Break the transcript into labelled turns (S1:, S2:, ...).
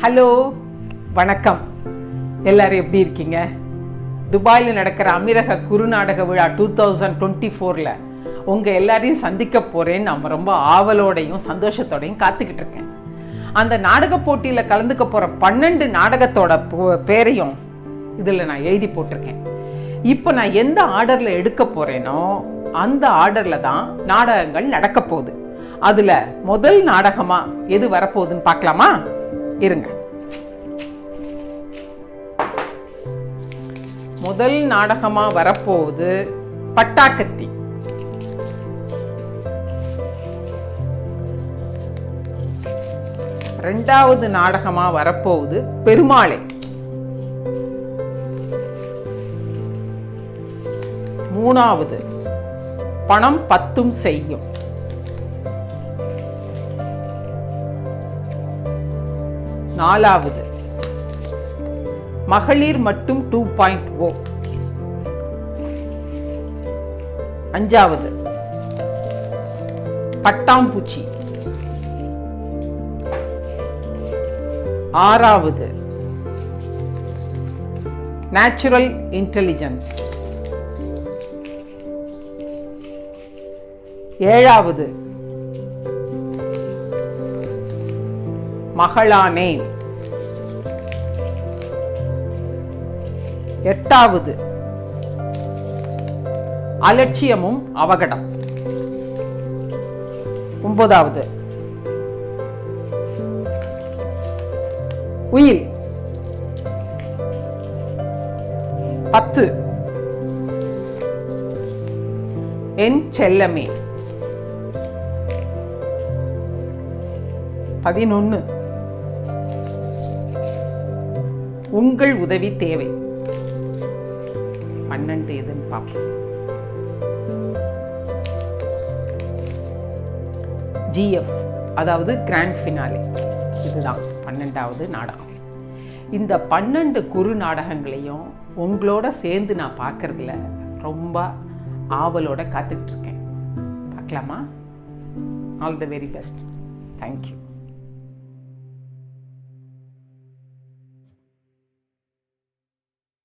S1: Hello, வணக்கம். எல்லாரும் எப்படி இருக்கீங்க? துபாயில் நடக்கிற அமீரக குறுநாடக விழா 2024 உங்கள் எல்லாரையும் சந்திக்க போகிறேன்னு நான் ரொம்ப ஆவலோடையும் சந்தோஷத்தோடையும் காத்துக்கிட்டு இருக்கேன். அந்த நாடக போட்டியில் கலந்துக்க போகிற 12 நாடகத்தோட பேரையும் இதில் நான் எழுதி போட்டிருக்கேன். இப்போ நான் எந்த ஆர்டரில் எடுக்க போகிறேனோ அந்த ஆர்டரில் தான் நாடகங்கள் நடக்க போகுது. அதில் முதல் நாடகமாக எது வரப்போகுதுன்னு பார்க்கலாமா? இருங்க. முதல் நாடகமாக வரப்போகுது பட்டாக்கத்தி. ரெண்டாவது நாடகமாக வரப்போகுது பெருமாளை. மூணாவது பணம் பத்தும் செய்யும். நாலாவது மகளிர் மட்டும் 2.0. அஞ்சாவது பட்டாம்பூச்சி. ஆறாவது நேச்சுரல் இன்டெலிஜென்ஸ். ஏழாவது மகளானே. எட்டாவது அலட்சியமும் அவகடம். ஒன்பதாவது உயில். 10 என் செல்லமே. 11 உங்கள் உதவி தேவை. 12 எதுன்னு பார்ப்போம். GF, அதாவது கிராண்ட் ஃபினாலே. இதுதான் 12வது நாடகம். இந்த 12 குறு நாடகங்களையும் உங்களோட சேர்ந்து நான் பார்க்கறதுல ரொம்ப ஆவலோட காத்துக்கிட்டு இருக்கேன். பார்க்கலாமா? All the very best. Thank you.